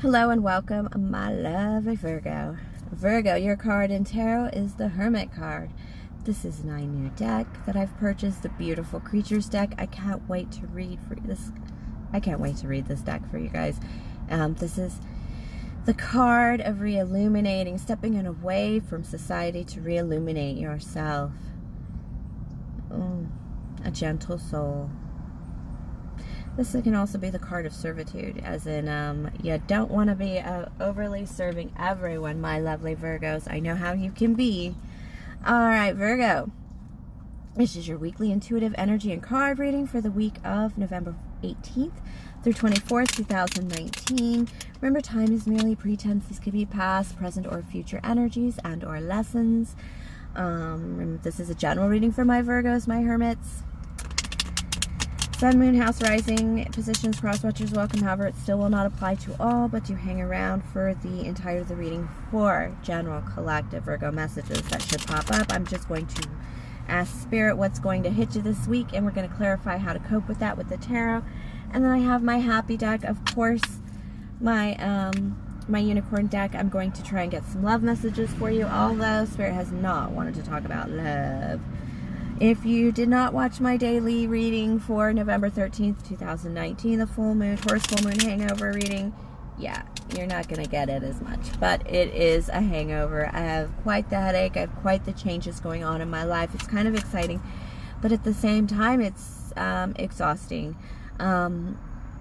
Hello and welcome, my lovely Virgo. Virgo, your card in tarot is the Hermit card. This is my new deck that I've purchased, the beautiful creatures deck. I can't wait to read this deck for you guys. This is the card of re-illuminating, stepping in away from society to re-illuminate yourself. A gentle soul. This can also be the card of servitude, as in you don't want to be overly serving everyone, my lovely Virgos. I know how you can be. Alright, Virgo. This is your weekly intuitive energy and card reading for the week of November 18th through 24th, 2019. Remember, time is merely pretense. These could be past, present, or future energies and or lessons. This is a general reading for my Virgos, my Hermits. Sun, Moon, House, Rising, positions, cross-watchers, welcome. However, it still will not apply to all, but do hang around for the entirety of the reading for general collective Virgo messages that should pop up. I'm just going to ask Spirit what's going to hit you this week, and we're going to clarify how to cope with that with the tarot. And then I have my happy deck, of course, my unicorn deck. I'm going to try and get some love messages for you, although Spirit has not wanted to talk about love. If you did not watch my daily reading for November 13th, 2019, the full moon, Taurus full moon hangover reading, yeah, you're not going to get it as much. But it is a hangover. I have quite the headache. I have quite the changes going on in my life. It's kind of exciting, but at the same time, it's exhausting.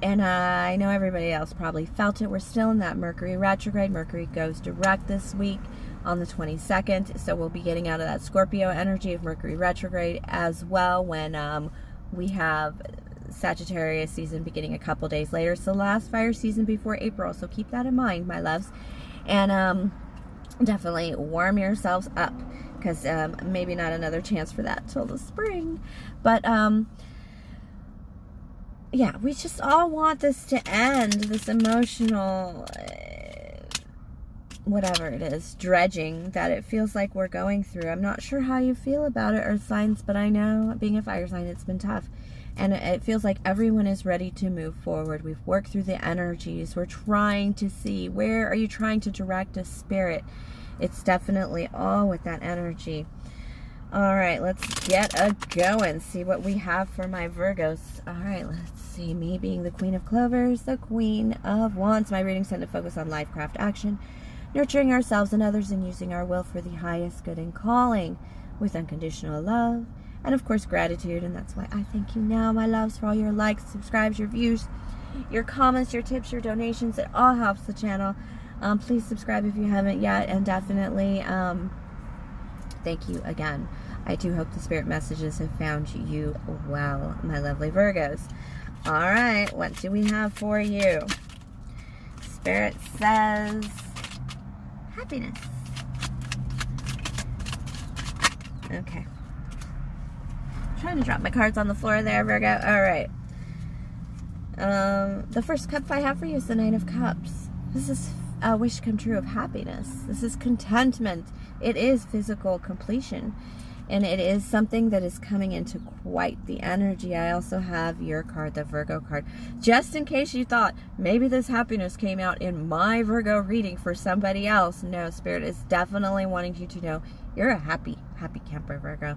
And I know everybody else probably felt it. We're still in that Mercury retrograde. Mercury goes direct this week on the 22nd, so we'll be getting out of that Scorpio energy of Mercury retrograde as well when we have Sagittarius season beginning a couple days later. So last fire season before April, so keep that in mind, my loves. And definitely warm yourselves up, because maybe not another chance for that till the spring. But yeah, we just all want this to end, this emotional whatever it is, dredging that it feels like we're going through. I'm not sure how you feel about it, earth signs, but I know, being a fire sign, it's been tough. And it feels like everyone is ready to move forward. We've worked through the energies. We're trying to see, where are you trying to direct a Spirit? It's definitely all with that energy. All right, let's get a going. See what we have for my Virgos. All right, let's see. Me being the Queen of Clovers, the Queen of Wands. My readings tend to focus on life, craft, action, nurturing ourselves and others, and using our will for the highest good and calling with unconditional love and, of course, gratitude. And that's why I thank you now, my loves, for all your likes, subscribes, your views, your comments, your tips, your donations. It all helps the channel. Please subscribe if you haven't yet, and definitely thank you again. I do hope the Spirit messages have found you well, my lovely Virgos. All right, what do we have for you? Spirit says happiness. Okay. I'm trying to drop my cards on the floor there, Virgo. All right. The first cup I have for you is the Knight of Cups. This is a wish come true of happiness. This is contentment. It is physical completion. And it is something that is coming into quite the energy. I also have your card, the Virgo card. Just in case you thought maybe this happiness came out in my Virgo reading for somebody else. No, Spirit is definitely wanting you to know you're a happy camper, Virgo.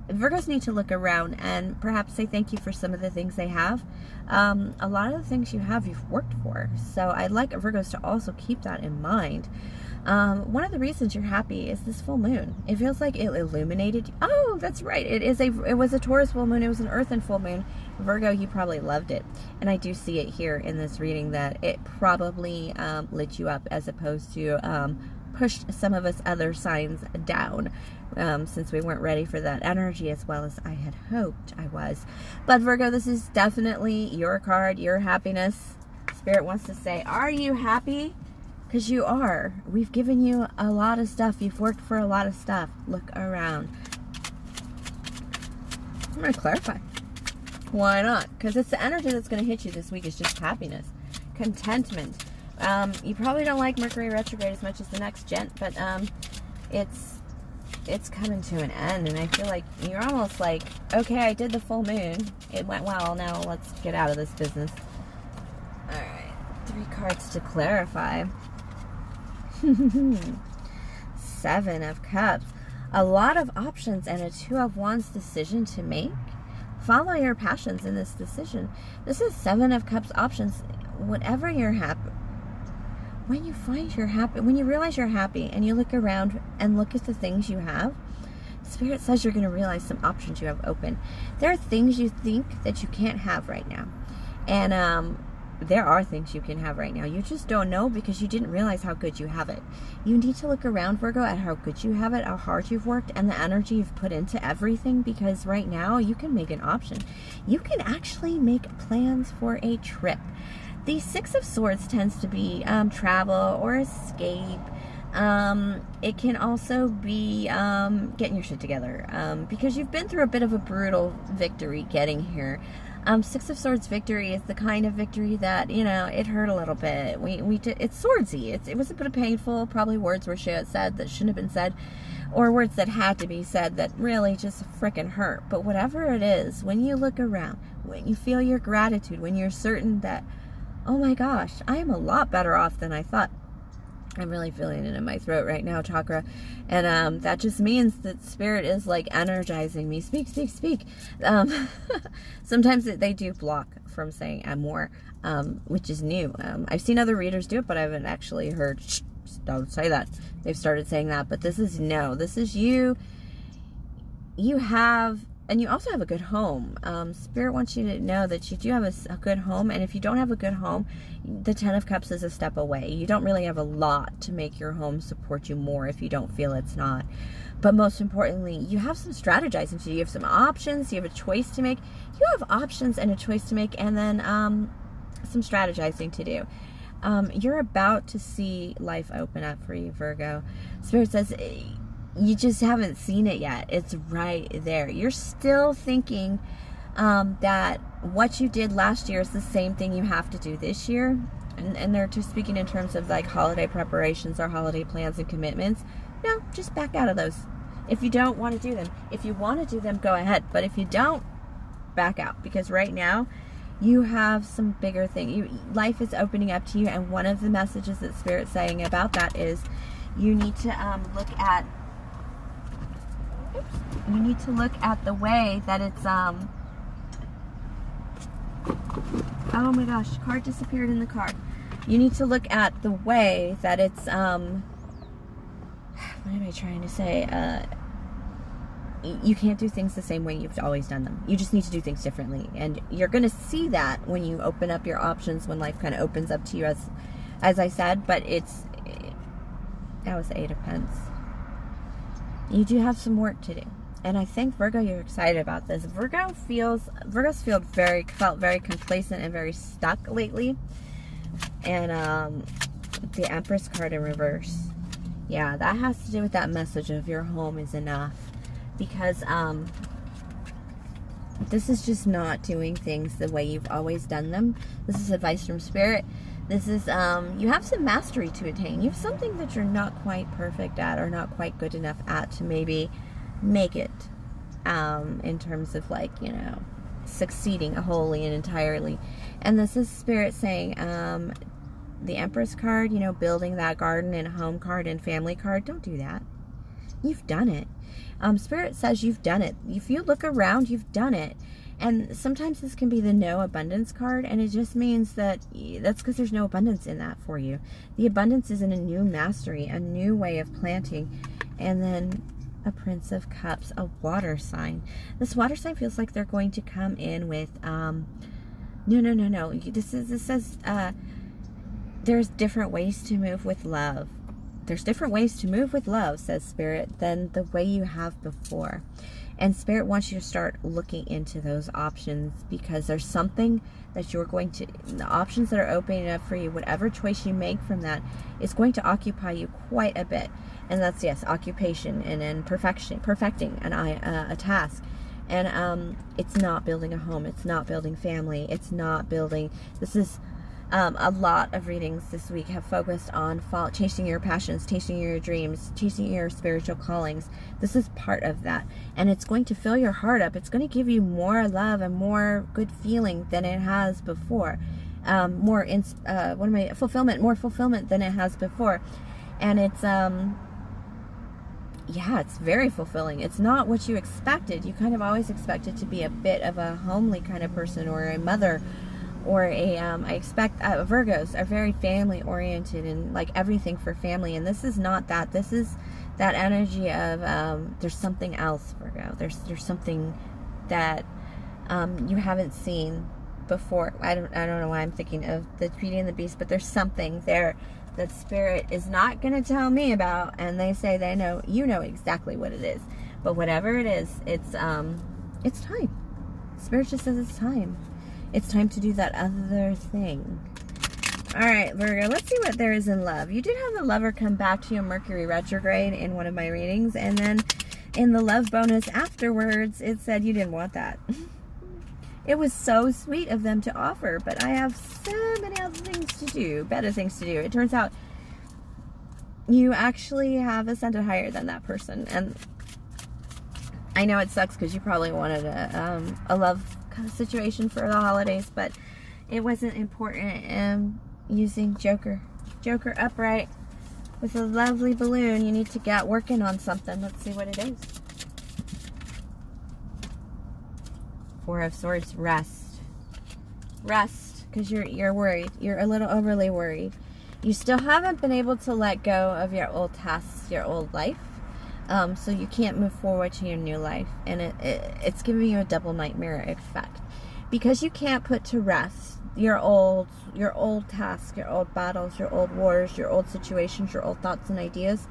Virgos need to look around and perhaps say thank you for some of the things they have. A lot of the things you have, you've worked for. So I'd like Virgos to also keep that in mind. One of the reasons you're happy is this full moon. It feels like it illuminated you. Oh, that's right. It was a Taurus full moon. It was an Earth and full moon. Virgo, you probably loved it. And I do see it here in this reading that it probably lit you up, as opposed to pushed some of us other signs down, since we weren't ready for that energy as well as I had hoped I was. But Virgo, this is definitely your card, your happiness. Spirit wants to say, are you happy? Because you are. We've given you a lot of stuff. You've worked for a lot of stuff. Look around. I'm going to clarify. Why not? Because it's the energy that's going to hit you this week is just happiness. Contentment. You probably don't like Mercury retrograde as much as the next gent, but it's coming to an end, and I feel like you're almost like, okay, I did the full moon. It went well. Now let's get out of this business. All right. cards to clarify. 7 of Cups. A lot of options and a 2 of Wands decision to make. Follow your passions in this decision. This is 7 of Cups options. Whatever you're happy, when you find you're happy, when you realize you're happy and you look around and look at the things you have, Spirit says you're going to realize some options you have open. There are things you think that you can't have right now. And there are things you can have right now. You just don't know because you didn't realize how good you have it. You need to look around, Virgo, at how good you have it, how hard you've worked, and the energy you've put into everything, because right now you can make an option. You can actually make plans for a trip. The 6 of Swords tends to be travel or escape. It can also be getting your shit together because you've been through a bit of a brutal victory getting here. 6 of Swords victory is the kind of victory that, you know, it hurt a little bit. It's swordsy. It was a bit painful. Probably words were said that shouldn't have been said, or words that had to be said that really just frickin' hurt. But whatever it is, when you look around, when you feel your gratitude, when you're certain that, oh my gosh, I am a lot better off than I thought. I'm really feeling it in my throat right now, chakra. And that just means that Spirit is like energizing me. Speak, speak, speak. Sometimes they do block from saying more, which is new. I've seen other readers do it, but I haven't actually heard, shh, don't say that. They've started saying that, but this is no. This is you. You have... And you also have a good home. Spirit wants you to know that you do have a good home. And if you don't have a good home, the 10 of Cups is a step away. You don't really have a lot to make your home support you more if you don't feel it's not. But most importantly, you have some strategizing to do. You have some options. You have a choice to make. You have options and a choice to make. And then some strategizing to do. You're about to see life open up for you, Virgo. Spirit says... you just haven't seen it yet. It's right there. You're still thinking that what you did last year is the same thing you have to do this year. And they're just speaking in terms of like holiday preparations or holiday plans and commitments. No, just back out of those. If you don't want to do them. If you want to do them, go ahead. But if you don't, back out. Because right now, you have some bigger thing. Life is opening up to you. And one of the messages that Spirit's saying about that is you need to look at the way that it's oh my gosh, card disappeared in the card. You need to look at the way that it's what am I trying to say? You can't do things the same way you've always done them. You just need to do things differently, and you're going to see that when you open up your options, when life kind of opens up to you, as I said. But that was the 8 of Pentacles. You do have some work to do. And I think, Virgo, you're excited about this. Virgos feel felt very complacent and very stuck lately. And the Empress card in reverse. Yeah, that has to do with that message of your home is enough. Because this is just not doing things the way you've always done them. This is advice from Spirit. This is, you have some mastery to attain. You have something that you're not quite perfect at or not quite good enough at to maybe make it in terms of, like, you know, succeeding wholly and entirely. And this is Spirit saying, the Empress card, you know, building that garden and home card and family card, don't do that. You've done it. Spirit says you've done it. If you look around, you've done it. And sometimes this can be the no abundance card, and it just means that that's because there's no abundance in that for you. The abundance is in a new mastery, a new way of planting. And then a Prince of Cups, a water sign. This water sign feels like they're going to come in with, no. This says, there's different ways to move with love. There's different ways to move with love, says Spirit, than the way you have before. And Spirit wants you to start looking into those options, because there's something that you're going to, the options that are opening up for you, whatever choice you make from that, is going to occupy you quite a bit. And that's, yes, occupation and then perfecting a task. And it's not building a home. It's not building family. It's not building, this is, a lot of readings this week have focused on chasing your passions, chasing your dreams, chasing your spiritual callings. This is part of that. And it's going to fill your heart up. It's going to give you more love and more good feeling than it has before. more fulfillment than it has before. And it's, yeah, it's very fulfilling. It's not what you expected. You kind of always expected to be a bit of a homely kind of person, or a mother, or I expect Virgos are very family oriented and like everything for family. And this is not that. This is that energy of there's something else, Virgo. There's something that you haven't seen before. I don't know why I'm thinking of the Beauty and the Beast, but there's something there that Spirit is not going to tell me about, and they say they know, you know exactly what it is. But whatever it is, it's time. Spirit just says it's time. It's time to do that other thing. All right, Virgo, let's see what there is in love. You did have the Lover come back to you, Mercury retrograde, in one of my readings, and then in the love bonus afterwards, it said you didn't want that. It was so sweet of them to offer, but I have so many other things to do, better things to do. It turns out you actually have ascended higher than that person. And I know it sucks because you probably wanted a love situation for the holidays, but it wasn't important. Using Joker upright with a lovely balloon, you need to get working on something. Let's see what it is. Four of Swords, rest, because you're worried. You're a little overly worried. You still haven't been able to let go of your old tasks, your old life, so you can't move forward to your new life, and it's giving you a double nightmare effect because you can't put to rest your old tasks, your old battles, your old wars, your old situations, your old thoughts and ideas.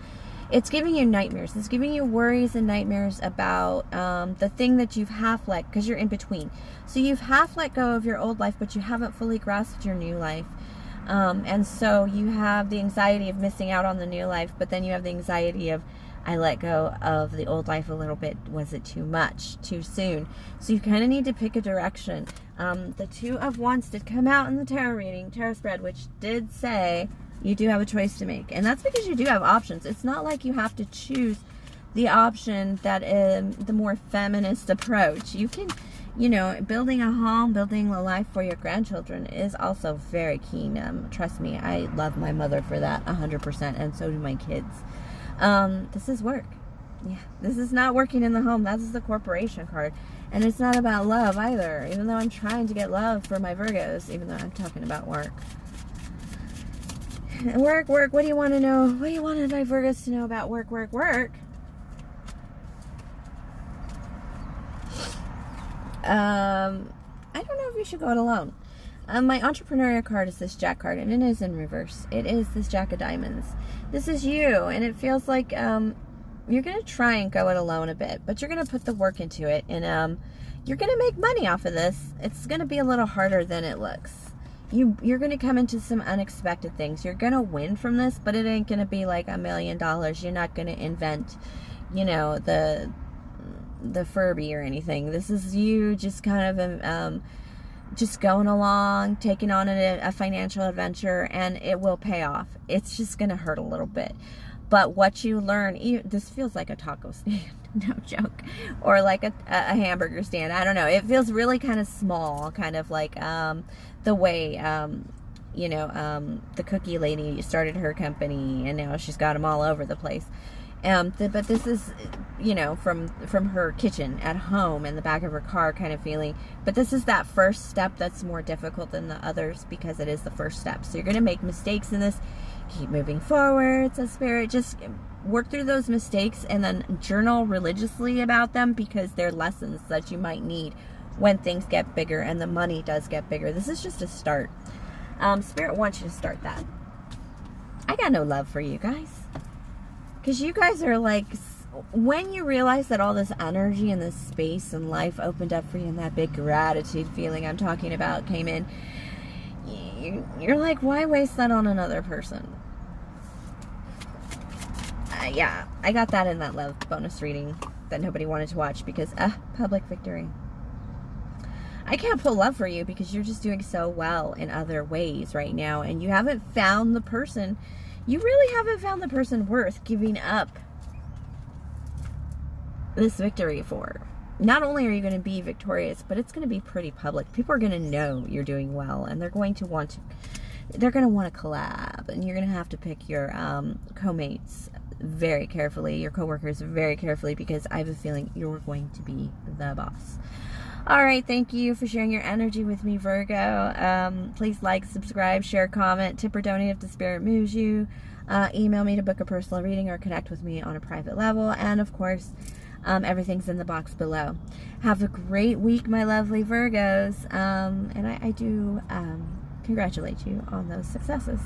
It's giving you nightmares. It's giving you worries and nightmares about the thing that you've half let, because you're in between. So you've half let go of your old life, but you haven't fully grasped your new life. And so you have the anxiety of missing out on the new life, but then you have the anxiety of, I let go of the old life a little bit. Was it too much? Too soon? So you kind of need to pick a direction. The Two of Wands did come out in the tarot spread, which did say you do have a choice to make. And that's because you do have options. It's not like you have to choose the option that is the more feminist approach. You can, building a home, building a life for your grandchildren is also very keen. Trust me, I love my mother for that 100%, and so do my kids. This is work. Yeah, this is not working in the home. That is the corporation card. And it's not about love either, even though I'm trying to get love for my Virgos, even though I'm talking about work. Work. What do you want to know? What do you want my Virgos to know about work? I don't know if you should go it alone. My entrepreneurial card is this Jack card, and it is in reverse. It is this Jack of Diamonds. This is you, and it feels like you're going to try and go it alone a bit, but you're going to put the work into it, and you're going to make money off of this. It's going to be a little harder than it looks. You're going to come into some unexpected things. You're going to win from this, but it ain't going to be like $1 million. You're not going to invent, the Furby or anything. This is you just kind of just going along, taking on a financial adventure, and it will pay off. It's just going to hurt a little bit. But what you learn, this feels like a taco stand, no joke, or like a hamburger stand. I don't know. It feels really kind of small, kind of like the way, the cookie lady started her company, and now she's got them all over the place. But this is, from her kitchen at home in the back of her car kind of feeling. But this is that first step that's more difficult than the others because it is the first step. So you're going to make mistakes in this. Keep moving forward. So Spirit, just work through those mistakes and then journal religiously about them because they're lessons that you might need when things get bigger and the money does get bigger. This is just a start. Spirit wants you to start that. I got no love for you guys. Because you guys are like, when you realize that all this energy and this space and life opened up for you and that big gratitude feeling I'm talking about came in, you're like, why waste that on another person? Yeah, I got that in that love bonus reading that nobody wanted to watch because, public victory. I can't pull love for you because you're just doing so well in other ways right now and you haven't found the person. You really haven't found the person worth giving up this victory for. not only are you going to be victorious, but it's going to be pretty public. People are going to know you're doing well, and they're going to want to collab, and you're going to have to pick your co-mates very carefully, your co-workers very carefully, because I have a feeling you're going to be the boss. All right, thank you for sharing your energy with me, Virgo. Please like, subscribe, share, comment, tip or donate if the spirit moves you. Email me to book a personal reading or connect with me on a private level. And of course, everything's in the box below. Have a great week, my lovely Virgos. And I do congratulate you on those successes.